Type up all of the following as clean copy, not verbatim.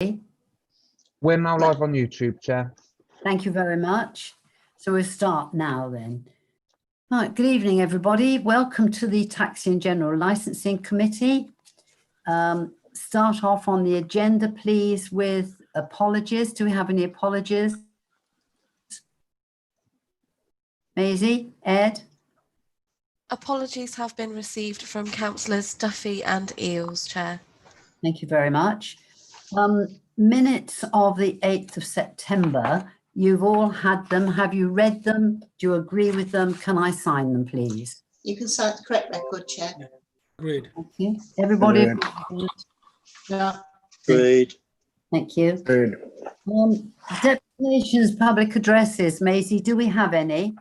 We're now live on YouTube, Chair. Thank you very much. So we'll start now then. Right, good evening, everybody. Welcome to the Taxi and General Licensing Committee. Start off on the agenda, please, with apologies. Do we have any apologies? Maisie, Ed? Apologies have been received from Councillors Duffy and Eales, Chair. Thank you very much. Minutes of the 8th of September, you've all had them. Have you read them? Do you agree with them? Can I sign them, please? You can cite the correct record, Chair. Agreed. Thank you. Everybody? Yeah. Agreed. Thank you. Agreed. Deputations, public addresses. Maisie, do we have any?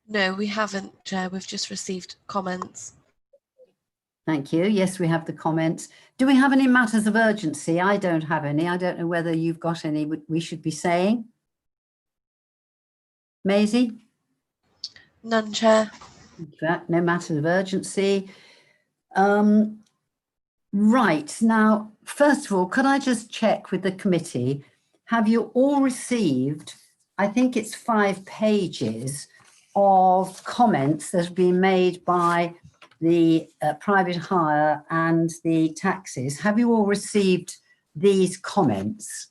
No, we haven't, Chair. We've just received comments. Thank you. Yes, we have the comments. Do we have any matters of urgency? I don't have any. I don't know whether you've got any we should be saying. Maisie? None, Chair. No matters of urgency. Right. Now, first of all, could I just check with the committee? Have you all received, I think it's 5 pages of comments that have been made by the private hire and the taxis? Have you all received these comments?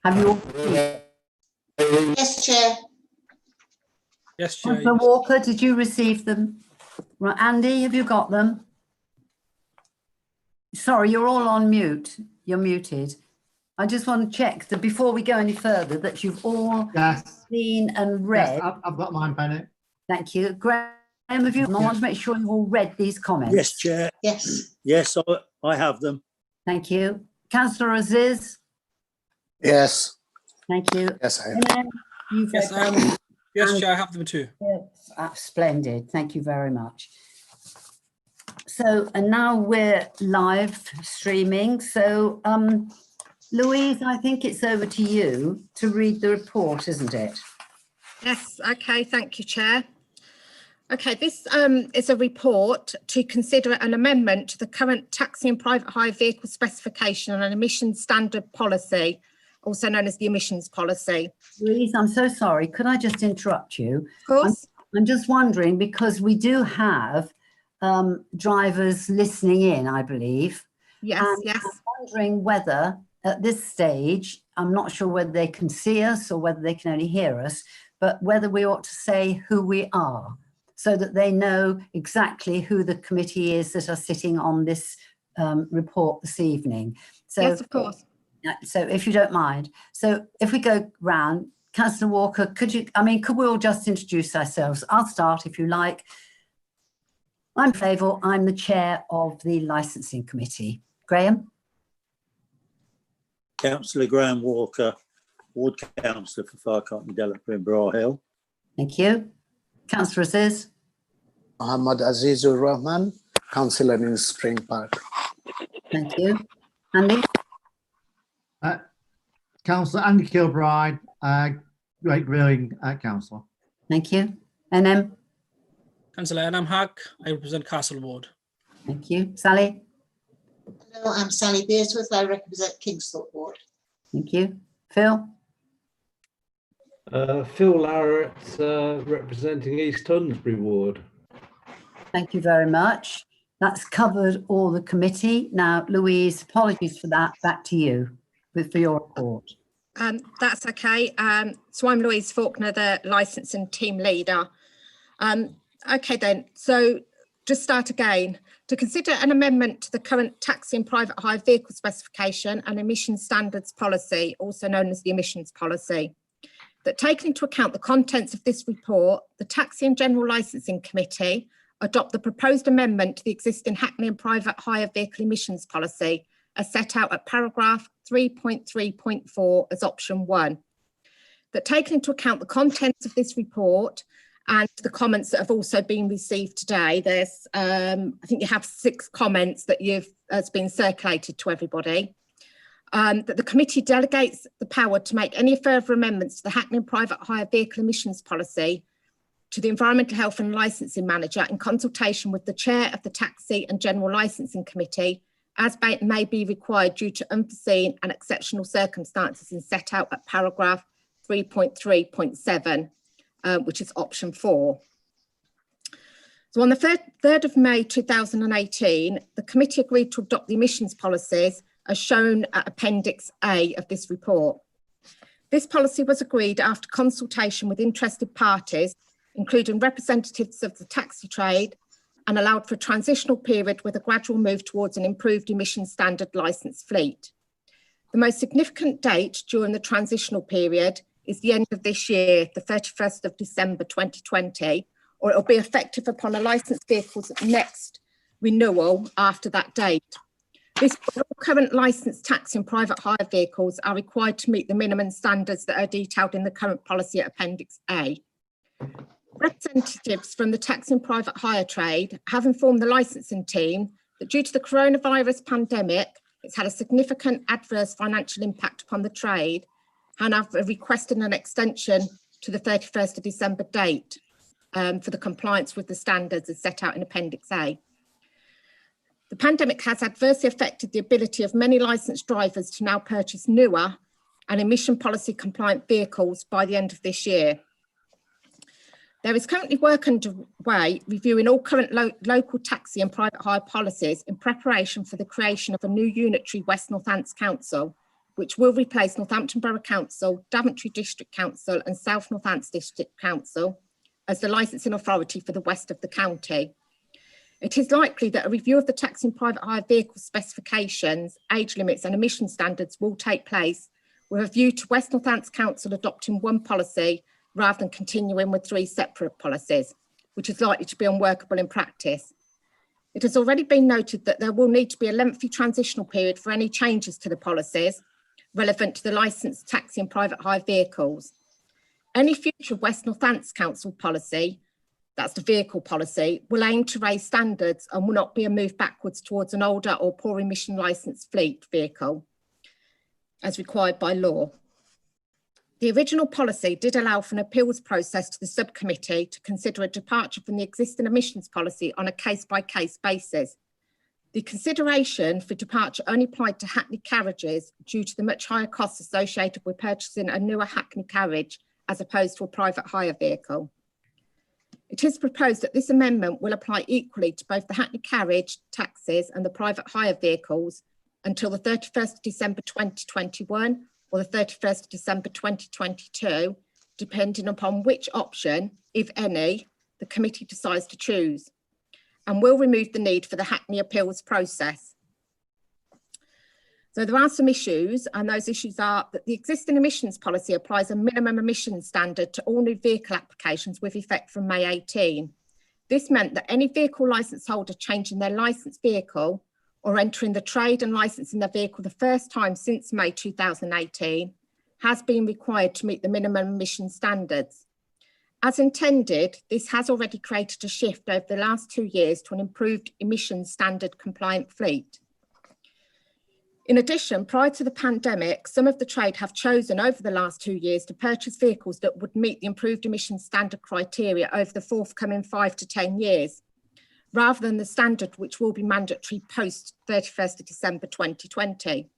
Have you all received? Yes, Chair. Yes, Chair. Councillor Walker, did you receive them? Right, Andy, have you got them? Sorry, you're all on mute. You're muted. I just want to check that before we go any further, that you've all seen and read. Yes, I've got mine, Bennett. Thank you. Graham, have you? I want to make sure you've all read these comments. Yes, Chair. Yes. Yes, I have them. Thank you. Councillor Aziz? Yes. Thank you. Yes, I am. And then you've Yes, read yes, Chair, I have them too. Yes, splendid. Thank you very much. So, and now we're live streaming. So, Louise, I think it's over to you to read the report, isn't it? Yes, okay, thank you, Chair. Okay, this is a report to consider an amendment to the current taxi and private hire vehicle specification and an emissions standard policy, also known as the emissions policy. Louise, I'm so sorry. Could I just interrupt you? Of course. I'm just wondering, because we do have drivers listening in, I believe. Yes, And yes. I'm wondering whether at this stage, I'm not sure whether they can see us or whether they can only hear us, but whether we ought to say who we are so that they know exactly who the committee is that are sitting on this report this evening. So, Yes, of course. So if you don't mind. So if we go round, Councillor Walker, could we all just introduce ourselves? I'll start if you like. I'm Favour. I'm the chair of the licensing committee. Graham? Councillor Graham Walker, Ward Councillor for Farcott and Delapur in Bra Hill. Thank you. Councillor Aziz? Muhammad Azizur Rahman, Councillor in Spring Park. Thank you. Andy? Councillor Andy Kilbride, Great Grilling Councillor. Thank you. NM? Councillor Anam Haq, I represent Castle Ward. Thank you. Sally? Hello, I'm Sally Beersworth. I represent Kingsthorpe Ward. Thank you. Phil? Phil Larratt, representing East Tunsbury Ward. Thank you very much. That's covered all the committee. Now, Louise, apologies for that. Back to you for your report. That's okay. So I'm Louise Faulkner, the licensing team leader. Okay then, so just start again. To consider an amendment to the current taxi and private hire vehicle specification and emission standards policy, also known as the emissions policy. That taking into account the contents of this report, the Taxi and General Licensing Committee adopt the proposed amendment to the existing Hackney and private hire vehicle emissions policy as set out at paragraph 3.3.4 as option 1. That taking into account the contents of this report and the comments that have also been received today, there's, I think you have 6 comments that has been circulated to everybody. That the committee delegates the power to make any further amendments to the Hackney and private hire vehicle emissions policy to the Environmental Health and Licensing Manager in consultation with the Chair of the Taxi and General Licensing Committee as may be required due to unforeseen and exceptional circumstances and set out at paragraph 3.3.7, which is option 4. So on the 3rd of May 2018, the committee agreed to adopt the emissions policies as shown at Appendix A of this report. This policy was agreed after consultation with interested parties, including representatives of the taxi trade, and allowed for a transitional period with a gradual move towards an improved emission standard licensed fleet. The most significant date during the transitional period is the end of this year, the 31st of December 2020, or it will be effective upon a licensed vehicle's next renewal after that date. This current licensed taxi and private hire vehicles are required to meet the minimum standards that are detailed in the current policy at Appendix A. Representatives from the taxi and private hire trade have informed the licensing team that due to the coronavirus pandemic, it's had a significant adverse financial impact upon the trade and have requested an extension to the 31st of December date for the compliance with the standards as set out in Appendix A. The pandemic has adversely affected the ability of many licensed drivers to now purchase newer and emission policy compliant vehicles by the end of this year. There is currently work underway reviewing all current local taxi and private hire policies in preparation for the creation of a new unitary West Northants Council, which will replace Northampton Borough Council, Daventry District Council and South Northants District Council as the licensing authority for the west of the county. It is likely that a review of the taxi and private hire vehicle specifications, age limits and emission standards will take place with a view to West Northants Council adopting one policy rather than continuing with 3 separate policies, which is likely to be unworkable in practice. It has already been noted that there will need to be a lengthy transitional period for any changes to the policies relevant to the licensed taxi and private hire vehicles. Any future West Northants Council policy, that's the vehicle policy, will aim to raise standards and will not be a move backwards towards an older or poor emission licensed fleet vehicle as required by law. The original policy did allow for an appeals process to the subcommittee to consider a departure from the existing emissions policy on a case-by-case basis. The consideration for departure only applied to Hackney carriages due to the much higher costs associated with purchasing a newer Hackney carriage as opposed to a private hire vehicle. It is proposed that this amendment will apply equally to both the Hackney carriage, taxis and the private hire vehicles until the 31st of December 2021 or the 31st of December 2022, depending upon which option, if any, the committee decides to choose, and will remove the need for the Hackney appeals process. So there are some issues, and those issues are that the existing emissions policy applies a minimum emissions standard to all new vehicle applications with effect from May 18. This meant that any vehicle licence holder changing their licensed vehicle or entering the trade and licensing their vehicle the first time since May 2018 has been required to meet the minimum emission standards. As intended, this has already created a shift over the last 2 years to an improved emissions standard compliant fleet. In addition, prior to the pandemic, some of the trade have chosen over the last 2 years to purchase vehicles that would meet the improved emission standard criteria over the forthcoming 5 to 10 years, rather than the standard which will be mandatory post 31st of December 2020.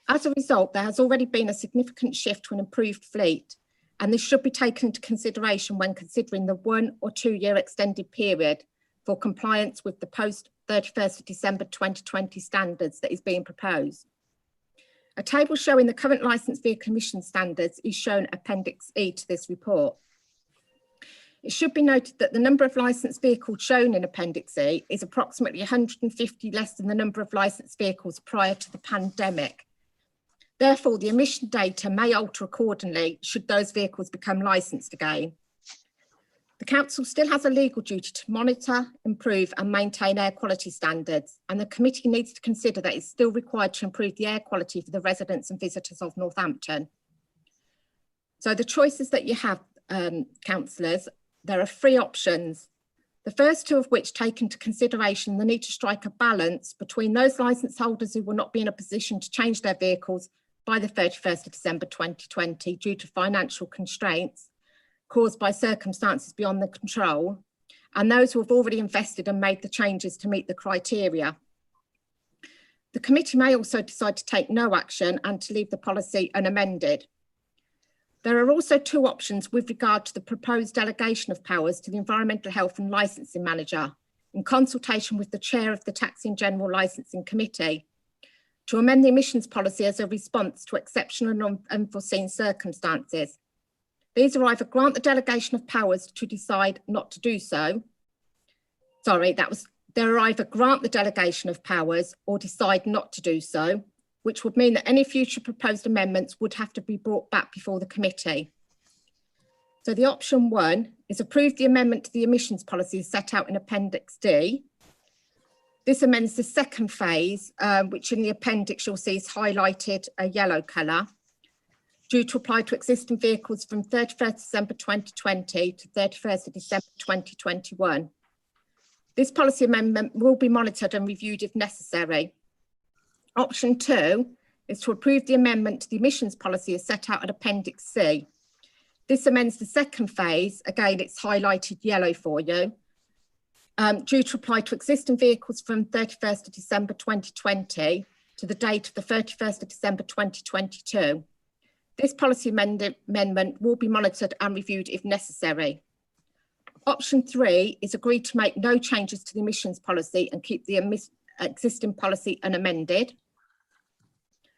As a result, there has already been a significant shift to an improved fleet, and this should be taken into consideration when considering the 1 or 2 year extended period for compliance with the post 31st of December 2020 standards that is being proposed. A table showing the current licensed vehicle emission standards is shown Appendix E to this report. It should be noted that the number of licensed vehicles shown in Appendix E is approximately 150 less than the number of licensed vehicles prior to the pandemic. Therefore, the emission data may alter accordingly should those vehicles become licensed again. The Council still has a legal duty to monitor, improve and maintain air quality standards, and the committee needs to consider that it's still required to improve the air quality for the residents and visitors of Northampton. So the choices that you have, councillors, there are 3 options. The first 2 of which take into consideration the need to strike a balance between those licence holders who will not be in a position to change their vehicles by the 31st of December 2020 due to financial constraints caused by circumstances beyond their control, and those who have already invested and made the changes to meet the criteria. The committee may also decide to take no action and to leave the policy unamended. There are also two options with regard to the proposed delegation of powers to the Environmental Health and Licensing Manager in consultation with the chair of the Taxi and General Licensing Committee to amend the emissions policy as a response to exceptional and unforeseen circumstances. These are either grant the delegation of powers to decide not to do so. There are either grant the delegation of powers or decide not to do so, which would mean that any future proposed amendments would have to be brought back before the committee. So the option one is approve the amendment to the emissions policy set out in Appendix D. This amends the second phase, which in the appendix you'll see is highlighted a yellow colour, due to apply to existing vehicles from 31st December 2020 to 31st of December 2021. This policy amendment will be monitored and reviewed if necessary. Option two is to approve the amendment to the emissions policy as set out at Appendix C. This amends the second phase, again it's highlighted yellow for you, due to apply to existing vehicles from 31st of December 2020 to the date of the 31st of December 2022. This policy amendment will be monitored and reviewed if necessary. Option three is agree to make no changes to the emissions policy and keep the existing policy unamended.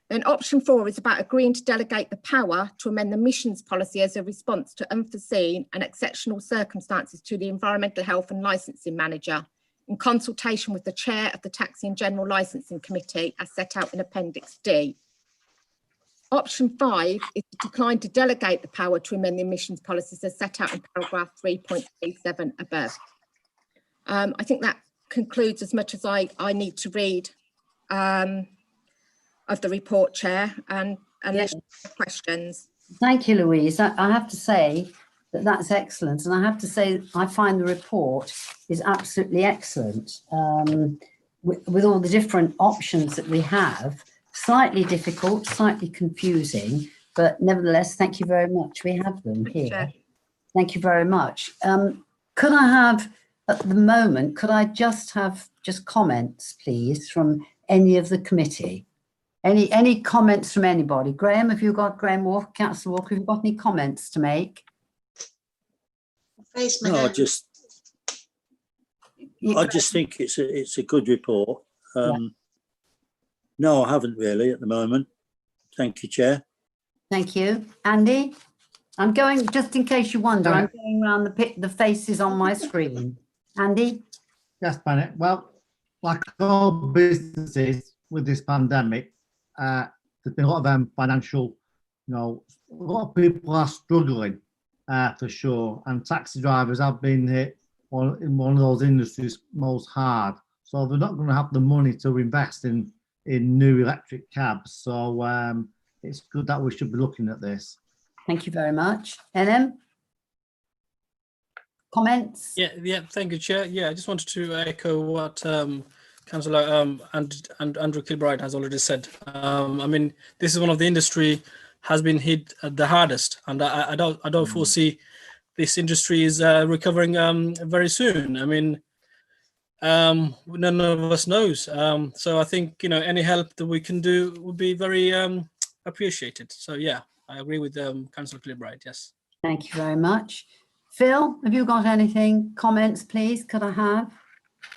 Then option four is about agreeing to delegate the power to amend the emissions policy as a response to unforeseen and exceptional circumstances to the Environmental Health and Licensing Manager in consultation with the chair of the Taxi and General Licensing Committee as set out in Appendix D. Option five is to decline to delegate the power to amend the emissions policies as set out in paragraph 3.37 above. I think that concludes as much as I need to read of the report, Chair, and unless you have questions. Thank you, Louise. I have to say that that's excellent. And I have to say, I find the report is absolutely excellent with all the different options that we have. Slightly difficult, slightly confusing, but nevertheless, thank you very much. We have them here. Sure. Thank you very much. Could I have, at the moment, could I just have comments, please, from any of the committee? Any comments from anybody? Graham, Graham Walker, Councillor Walker, have you got any comments to make? Raise my No, hand. I just think it's a good report. No, I haven't really at the moment. Thank you, Chair. Thank you. Andy? I'm going, just in case you wonder, I'm going around the faces on my screen. Andy? Yes, Bennett. Well, like all businesses with this pandemic, there's been a lot of financial, a lot of people are struggling for sure. And taxi drivers have been hit in one of those industries most hard. So they're not going to have the money to invest in new electric cabs. So it's good that we should be looking at this. Thank you very much. NM? Comments? Yeah, thank you, Chair. Yeah, I just wanted to echo what Councillor and Andrew Kilbride has already said. I mean, this is one of the industry has been hit the hardest, and I don't foresee this industry is recovering very soon. I mean, none of us knows. So I think, any help that we can do would be very appreciated. So yeah, I agree with Councillor Kilbride, yes. Thank you very much. Phil, have you got anything? Comments, please? Could I have?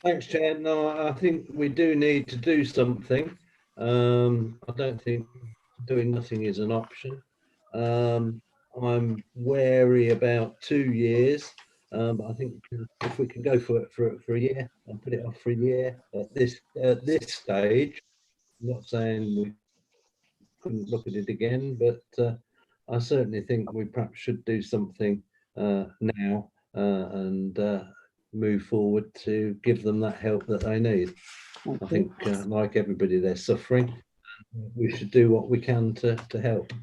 Thanks, Chair. No, I think we do need to do something. I don't think doing nothing is an option. I'm wary about 2 years, but I think if we can go for it for a year and put it off for a year at this stage, I'm not saying we couldn't look at it again, but I certainly think we perhaps should do something now and move forward to give them that help that they need. I think, like everybody, they're suffering. We should do what we can to help.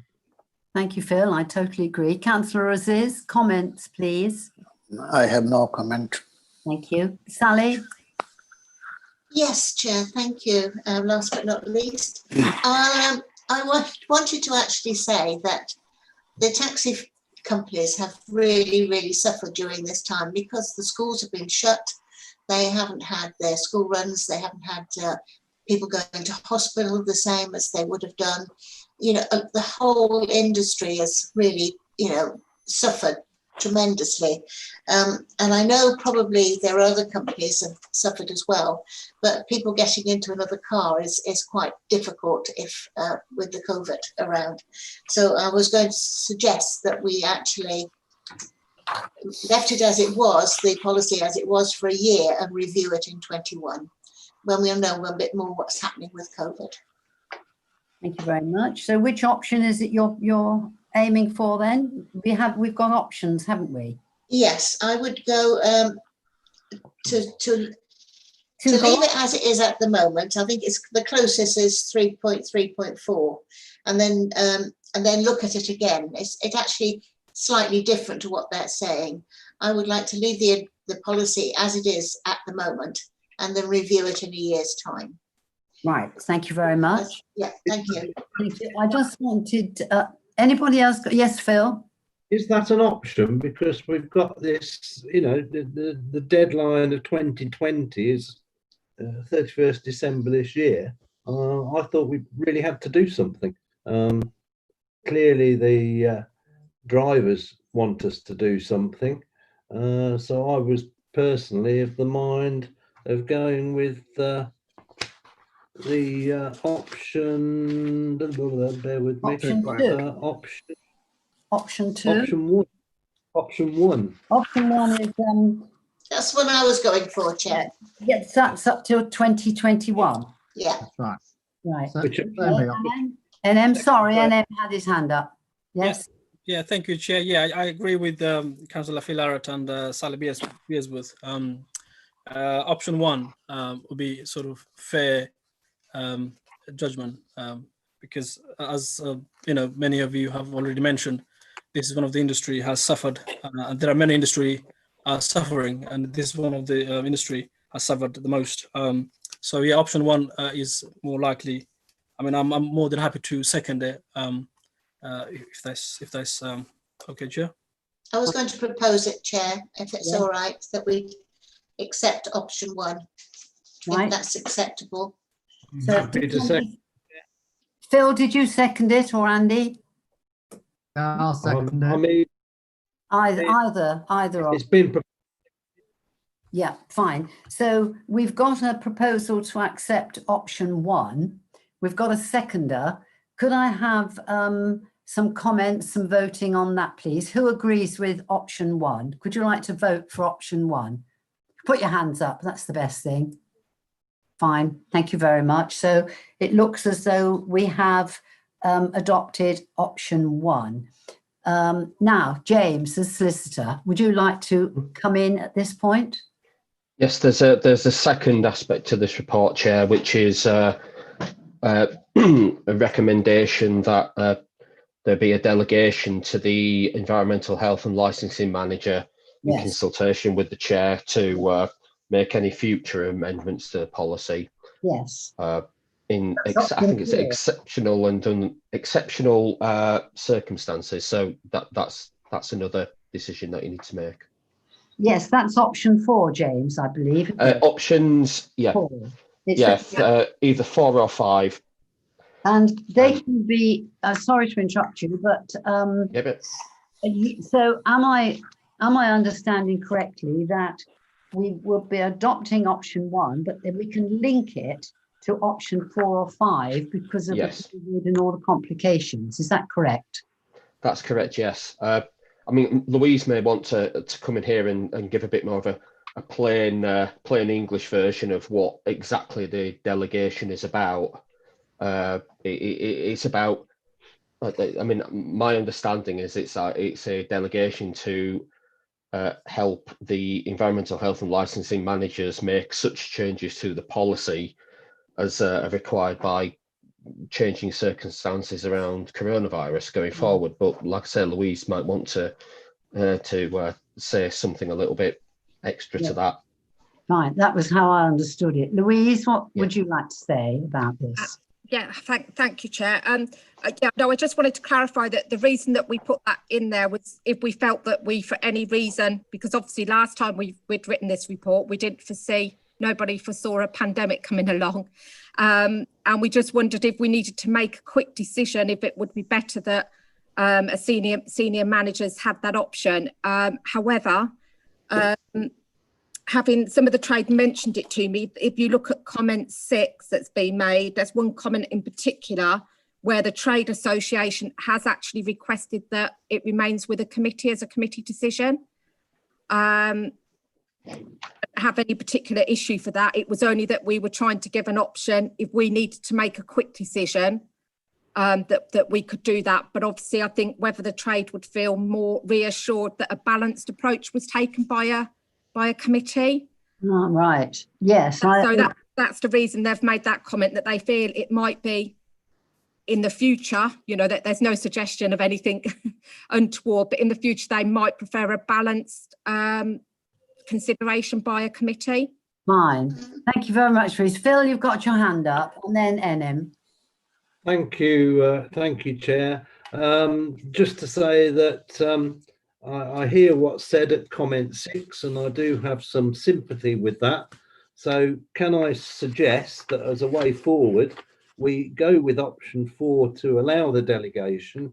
Thank you, Phil. I totally agree. Councillor Aziz, comments, please. I have no comment. Thank you. Sally? Yes, Chair, thank you. Last but not least, I wanted to actually say that the taxi companies have really suffered during this time because the schools have been shut. They haven't had their school runs. They haven't had people going to hospital the same as they would have done. You know, the whole industry has really, you know, suffered tremendously. And I know probably there are other companies that have suffered as well, but people getting into another car is quite difficult if with the COVID around. So I was going to suggest that we actually left it as it was, the policy as it was for a year, and review it in 21 when we'll know a bit more what's happening with COVID. Thank you very much. So which option is it you're aiming for then? We've got options, haven't we? Yes, I would go to leave it as it is at the moment. I think it's the closest is 3.3.4, and then look at it again. It's actually slightly different to what they're saying. I would like to leave the policy as it is at the moment, and then review it in a year's time. Right. Thank you very much. Yeah, thank you. Thank you. I just wanted anybody else? Yes, Phil. Is that an option? Because we've got this, you know, the deadline of 2020 is 31st December this year. I thought we really had to do something. Clearly, the drivers want us to do something. So I was personally of the mind of going with the option. Bear with me. Option two. Option two. Option one. Option one. Option one is That's what I was going for, Chair. yes, that's up till 2021. Yeah. That's right. Right. So, Which- NM, sorry, NM had his hand up. Yes. Yeah, thank you, Chair. Yeah, I agree with Councillor Phil Arrett and Sally Beersworth. Option one would be sort of fair judgment because, as you know, many of you have already mentioned, this is one of the industry has suffered, and there are many industry are suffering, and this is one of the industry has suffered the most. So yeah, option one is more likely. I mean, I'm more than happy to second it. If that's okay, Chair. I was going to propose it, Chair, if it's Yeah. all right, that we accept option one. Right. If that's acceptable. So Happy to second. Phil, did you second it or Andy? I'll second I it. mean, Either of. it's been Yeah, fine. So we've got a proposal to accept option one. We've got a seconder. Could I have some comments, some voting on that, please? Who agrees with option one? Could you like to vote for option one? Put your hands up. That's the best thing. Fine. Thank you very much. So it looks as though we have adopted option one. Now, James, the solicitor, would you like to come in at this point? Yes, there's a second aspect to this report, Chair, which is a recommendation that there be a delegation to the Environmental Health and Licensing Manager in Yes. consultation with the Chair to make any future amendments to the policy. Yes. I think it's option four. exceptional and exceptional circumstances. So that's another decision that you need to make. Yes, that's option four, James, I believe. isn't it? Options, yeah, Four. It's yeah, either 4 or 5. and they can be, sorry to interrupt you, but Yeah, but so am I understanding correctly that we will be adopting option one, but then we can link it to option 4 or 5 because of Yes. the COVID and all the complications? Is that correct? that's correct, yes. I mean, Louise may want to come in here and give a bit more of a plain English version of what exactly the delegation is about. It's about, I mean, my understanding is it's a delegation to help the Environmental Health and Licensing Managers make such changes to the policy as are required by changing circumstances around coronavirus going forward. But like I say, Louise might want to say something a little bit extra Yeah. to that. Right, that was how I understood it. Louise, what Yeah. would you like to say about this? Yeah, thank you, Chair. Yeah, no, I just wanted to clarify that the reason that we put that in there was if we felt that we, for any reason, because obviously last time we'd written this report, we didn't foresee nobody foresaw a pandemic coming along. And we just wondered if we needed to make a quick decision, if it would be better that a senior managers had that option. However, having some of the trade mentioned it to me, if you look at comment 6 that's been made, there's one comment in particular where the trade association has actually requested that it remains with a committee as a committee decision. Have any particular issue for that. It was only that we were trying to give an option if we needed to make a quick decision, that we could do that. But obviously I think whether the trade would feel more reassured that a balanced approach was taken by a committee. Oh, right. Yes. So that's the reason they've made that comment, that they feel it might be in the future, you know, that there's no suggestion of anything untoward, but in the future they might prefer a balanced consideration by a committee. Fine. Thank you very much, Reece. Phil, you've got your hand up, and then NM. Thank you, Chair. Just to say that I hear what's said at comment 6, and I do have some sympathy with that. So can I suggest that as a way forward, we go with option 4 to allow the delegation,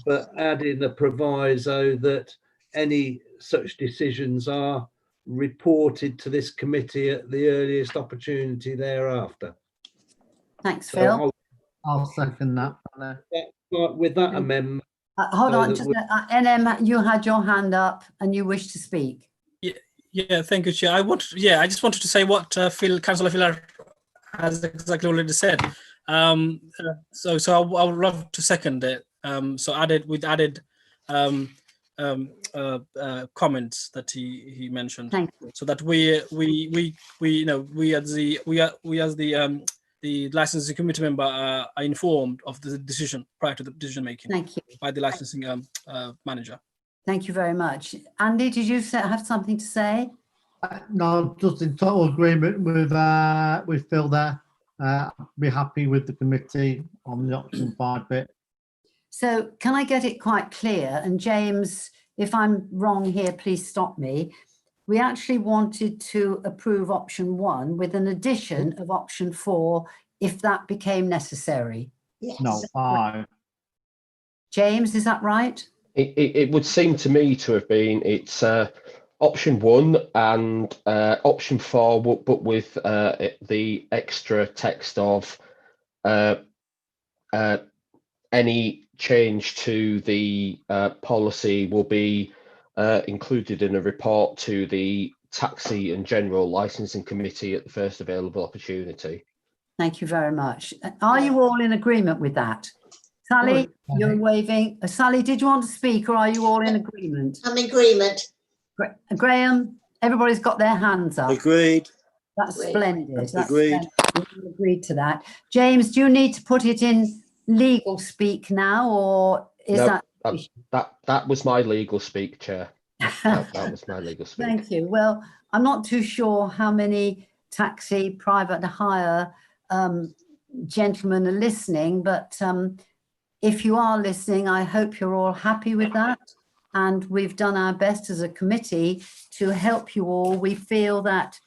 but add in a proviso that any such decisions are reported to this committee at the earliest opportunity thereafter. Thanks, So Phil. I'll second that. with that amendment. Hold on, just NM, you had your hand up and you wish to speak. Yeah, thank you, Chair. I just wanted to say what Councillor Phil has exactly already said. So I would love to second it. So added comments that he mentioned. Thank you. So that we as the licensing committee member are informed of the decision prior to the decision making. Thank you. By the licensing manager. Thank you very much. Andy, did you have something to say? No, just in total agreement with Phil there. Be happy with the committee on the option 5 bit. So can I get it quite clear? And James, if I'm wrong here, please stop me. We actually wanted to approve option 1 with an addition of option 4 if that became necessary. Yes. No, 5. James, is that right? It would seem to me to have been option 1 and option 4, but with the extra text of any change to the policy will be included in a report to the Taxi and General Licensing Committee at the first available opportunity. Thank you very much. Are you all in agreement with that? Sally, you're waving. Sally, did you want to speak, or are you all in agreement? I'm in agreement. Graham, everybody's got their hands up. Agreed. That's splendid. That's Agreed. splendid. We agreed to that. James, do you need to put it in legal speak now, or is No, that? That was my legal speak, Chair. That was my legal speak. Thank you. Well, I'm not too sure how many taxi private hire gentlemen are listening, but if you are listening, I hope you're all happy with that. And we've done our best as a committee to help you all. We feel that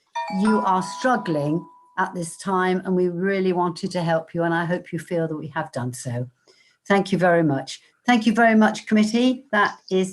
you are struggling at this time and we really wanted to help you. And I hope you feel that we have done so. Thank you very much. Thank you very much, committee. That is